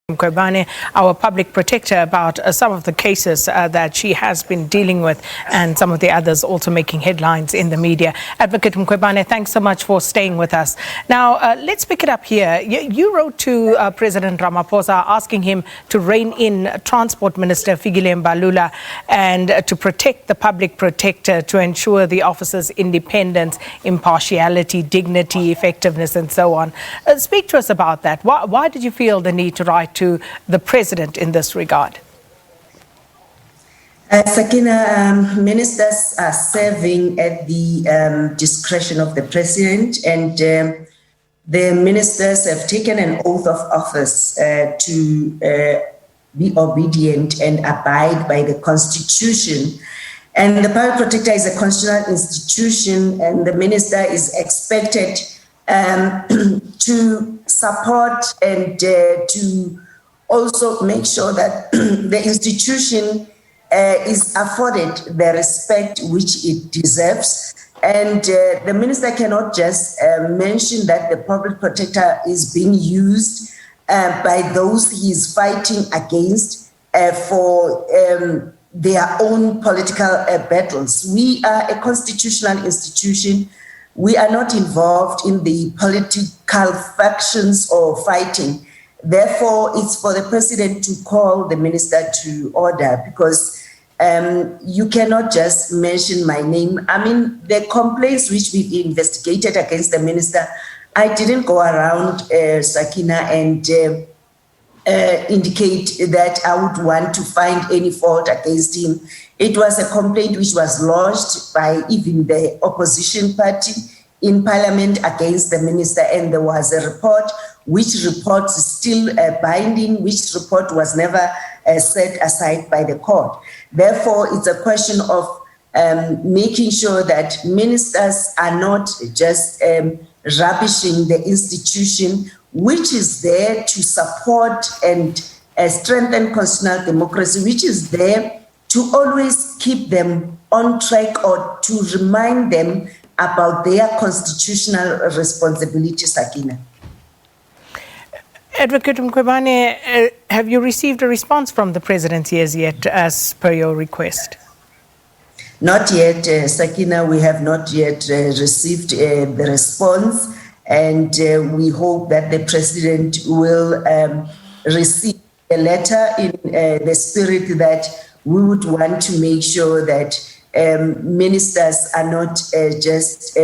Mkhwebane, our public protector, about some of the cases that she has been dealing with and some of the others also making headlines in the media. Advocate Mkhwebane, thanks so much for staying with us. Now, let's pick it up here. You wrote to President Ramaphosa asking him to rein in Transport Minister Fikile Mbalula and to protect the public protector, to ensure the officer's independence, impartiality, dignity, effectiveness, and so on. Speak to us about that. Why did you feel the need to write to the president in this regard? Sakina, ministers are serving at the discretion of the president, and the ministers have taken an oath of office to be obedient and abide by the Constitution. And the public protector is a constitutional institution, and the minister is expected to support and to also make sure that the institution is afforded the respect which it deserves. And the minister cannot just mention that the public protector is being used by those he is fighting against for their own political battles. We are a constitutional institution. We are not involved in the political factions or fighting. Therefore, it's for the president to call the minister to order, because you cannot just mention my name. I mean, the complaints which we've investigated against the minister, I didn't go around, Sakina, and indicate that I would want to find any fault against him. It was a complaint which was lodged by even the opposition party in parliament against the minister, and there was a report, which report is still binding, which report was never set aside by the court. Therefore, it's a question of making sure that ministers are not just rubbishing the institution, which is there to support and strengthen constitutional democracy, which is there to always keep them on track or to remind them about their constitutional responsibility, Sakina. Advocate Mkhwebane, have you received a response from the presidency as yet, as per your request? Not yet, Sakina. We have not yet received the response, and we hope that the president will receive a letter in the spirit that we would want to make sure that ministers are not just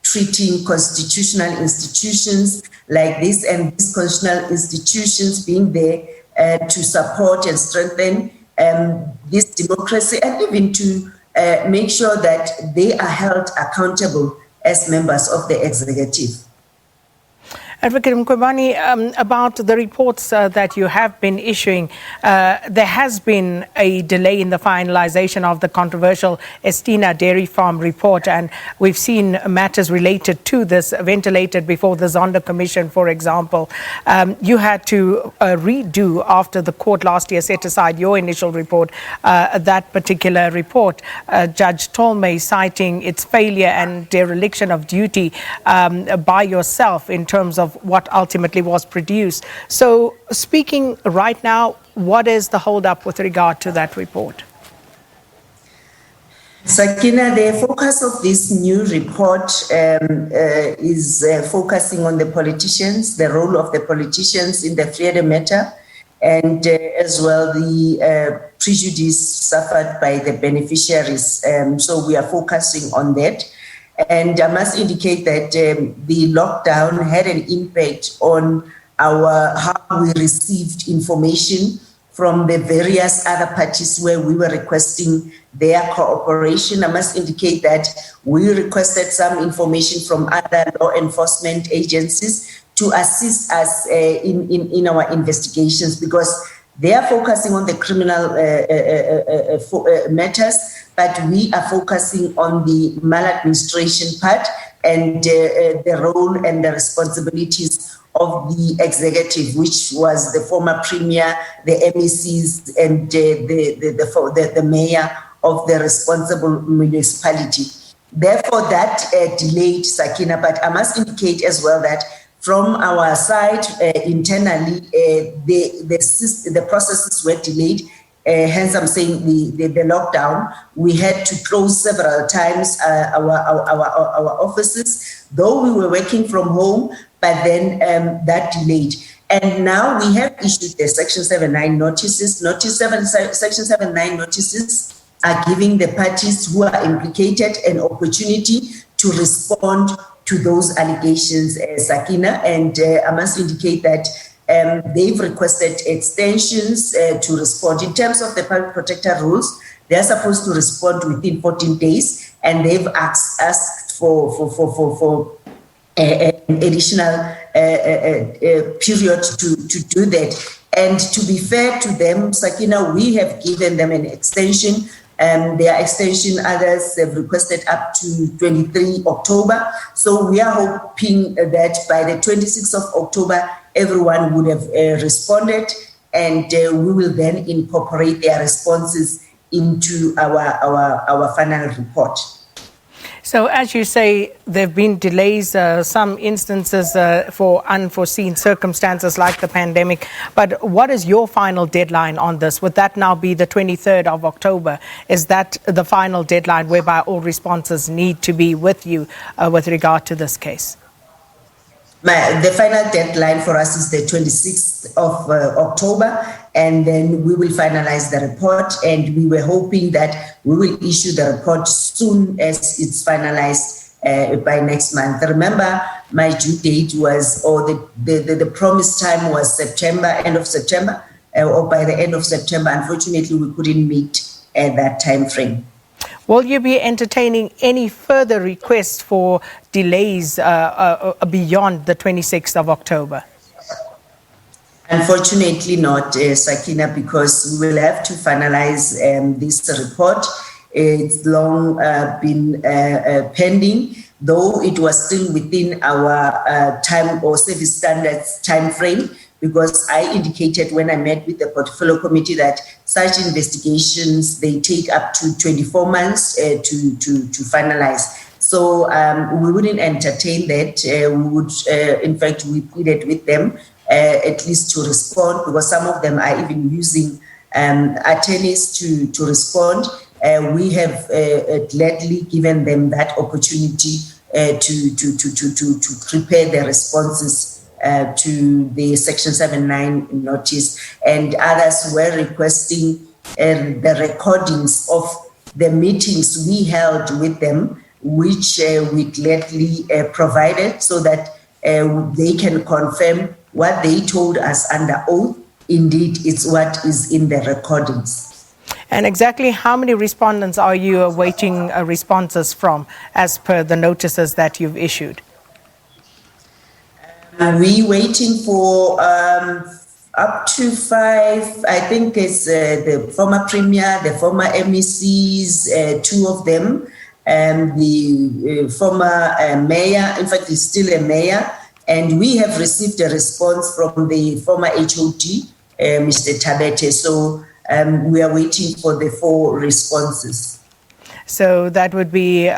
treating constitutional institutions like this, and these constitutional institutions being there to support and strengthen this democracy, and even to make sure that they are held accountable as members of the executive. Advocate Mkhwebane, about the reports that you have been issuing, there has been a delay in the finalization of the controversial Estina Dairy Farm report, and we've seen matters related to this ventilated before the Zondo Commission, for example. You had to redo, after the court last year set aside your initial report, that particular report. Judge Tolmay citing its failure and dereliction of duty by yourself in terms of what ultimately was produced. So, speaking right now, what is the hold-up with regard to that report? Sakina, the focus of this new report is focusing on the politicians, the role of the politicians in the freedom matter, and as well the prejudice suffered by the beneficiaries. So we are focusing on that. And I must indicate that the lockdown had an impact on how we received information from the various other parties where we were requesting their cooperation. I must indicate that we requested some information from other law enforcement agencies to assist us in our investigations, because they are focusing on the criminal matters, but we are focusing on the maladministration part and the role and the responsibilities of the executive, which was the former premier, the MECs, and the mayor of the responsible municipality. Therefore, that delayed, Sakina, but I must indicate as well that from our side, internally, the processes were delayed. Hence, I'm saying the lockdown. We had to close several times our offices, though we were working from home, but then that delayed. And now we have issued the Section 79 notices. Section 79 notices are giving the parties who are implicated an opportunity to respond to those allegations, Sakina. And I must indicate that they've requested extensions to respond. In terms of the public protector rules, they're supposed to respond within 14 days, and they've asked for an additional period to do that. And to be fair to them, Sakina, we have given them an extension. Their extension, others have requested up to 23 October. So we are hoping that by the 26th of October, everyone would have responded, and we will then incorporate their responses into our final report. So as you say, there have been delays, some instances for unforeseen circumstances like the pandemic. But what is your final deadline on this? Would that now be the 23rd of October? Is that the final deadline whereby all responses need to be with you with regard to this case? The final deadline for us is the 26th of October, and then we will finalize the report, and we were hoping that we will issue the report soon as it's finalized by next month. Remember, my due date was, or the promised time was September, end of September, or by the end of September. Unfortunately, we couldn't meet that time frame. Will you be entertaining any further requests for delays beyond the 26th of October? Unfortunately not, Sakina, because we will have to finalize this report. It's long been pending, though it was still within our time or service standards time frame, because I indicated when I met with the portfolio committee that such investigations, they take up to 24 months to finalize. So we wouldn't entertain that. We would, in fact, we pleaded with them at least to respond, because some of them are even using attorneys to respond. We have gladly given them that opportunity to prepare their responses to the Section 79 notice, and others were requesting the recordings of the meetings we held with them, which we gladly provided, so that they can confirm what they told us under oath. Indeed, it's what is in the recordings. And exactly how many respondents are you awaiting responses from as per the notices that you've issued? We're waiting for up to 5. I think it's the former premier, the former MECs, 2 of them, the former mayor. In fact, he's still a mayor. And we have received a response from the former HOD, Mr. Tabete. So we are waiting for the 4 responses. So that would be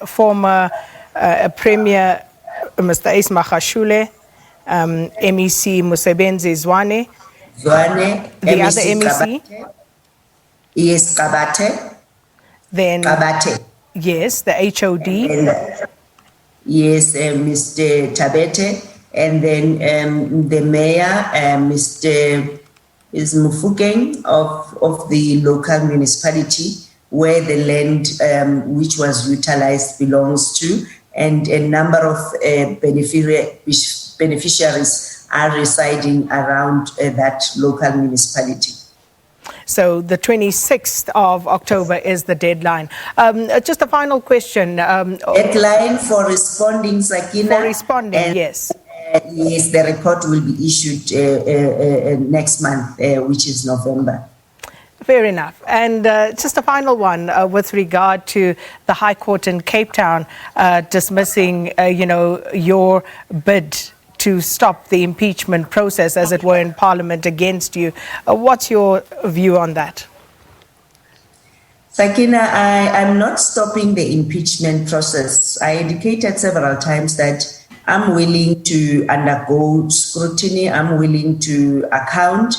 former Premier Mr. Isma Khashule, MEC Musebenzi Zwane, the MEC other MEC? Yes, Kabate. Then, Kabate. Yes, the HOD. Yes, Mr. Tabete. And then the mayor, Mr. Mufukeng of the local municipality where the land which was utilized belongs to, and a number of beneficiaries are residing around that local municipality. So the 26th of October is the deadline. Just a final question. Deadline for responding, Sakina. For responding, yes. Yes, the report will be issued next month, which is November. Fair enough. And just a final one with regard to the High Court in Cape Town dismissing, your bid to stop the impeachment process, as it were, in Parliament against you. What's your view on that? Sakina, I'm not stopping the impeachment process. I indicated several times that I'm willing to undergo scrutiny. I'm willing to account.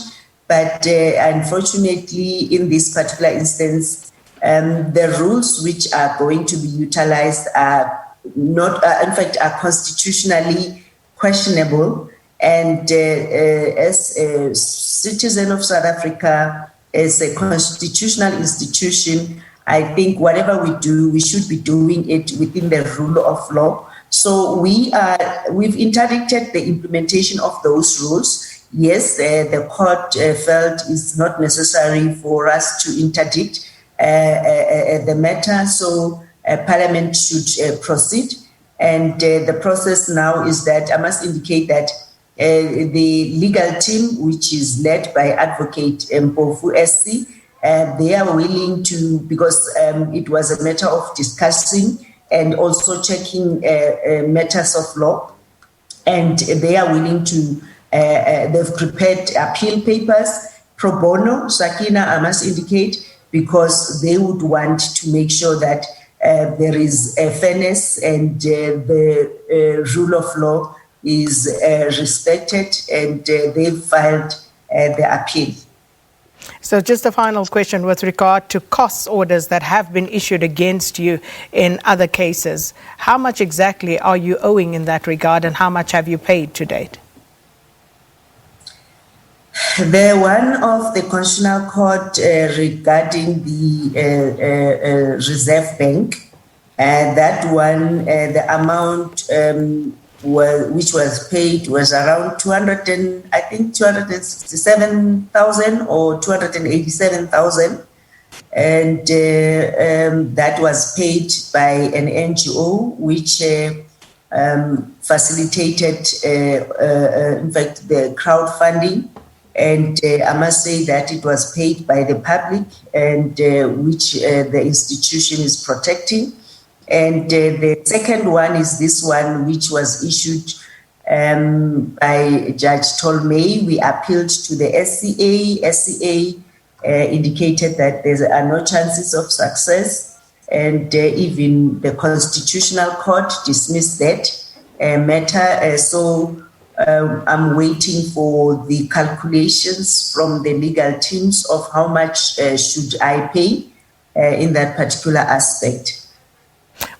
But unfortunately, in this particular instance, the rules which are going to be utilized are not, in fact, are constitutionally questionable. And as a citizen of South Africa, as a constitutional institution, I think whatever we do, we should be doing it within the rule of law. So we've interdicted the implementation of those rules. Yes, the court felt it's not necessary for us to interdict the matter, so Parliament should proceed. And the process now is that I must indicate that the legal team, which is led by Advocate Mpofu SC, they are willing to, because it was a matter of discussing and also checking matters of law, and they are willing to, they've prepared appeal papers pro bono, Sakina, I must indicate, because they would want to make sure that there is a fairness and the rule of law is respected, and they've filed the appeal. So just a final question with regard to cost orders that have been issued against you in other cases. How much exactly are you owing in that regard, and how much have you paid to date? The one of the Constitutional Court regarding the Reserve Bank, that one, the amount which was paid was around 267,000 or 287,000, and that was paid by an NGO which facilitated, in fact, the crowdfunding. And I must say that it was paid by the public, and which the institution is protecting. And the second one is this one, which was issued by Judge Tolmay. We appealed to the SCA. SCA indicated that there are no chances of success, and even the Constitutional Court dismissed that matter. So I'm waiting for the calculations from the legal teams of how much should I pay in that particular aspect.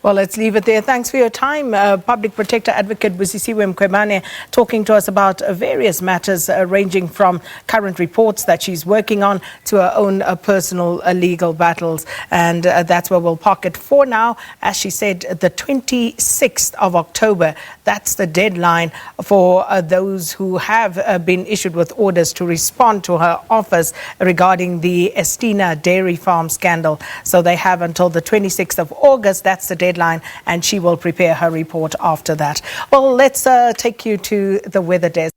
Well, let's leave it there. Thanks for your time. Public Protector Advocate Busisiwe Mkhwebane talking to us about various matters ranging from current reports that she's working on to her own personal legal battles. And that's where we'll park it for now. As she said, the 26th of October, that's the deadline for those who have been issued with orders to respond to her office regarding the Estina Dairy Farm scandal. So they have until the 26th of August. That's the deadline, and she will prepare her report after that. Well, let's take you to the weather desk.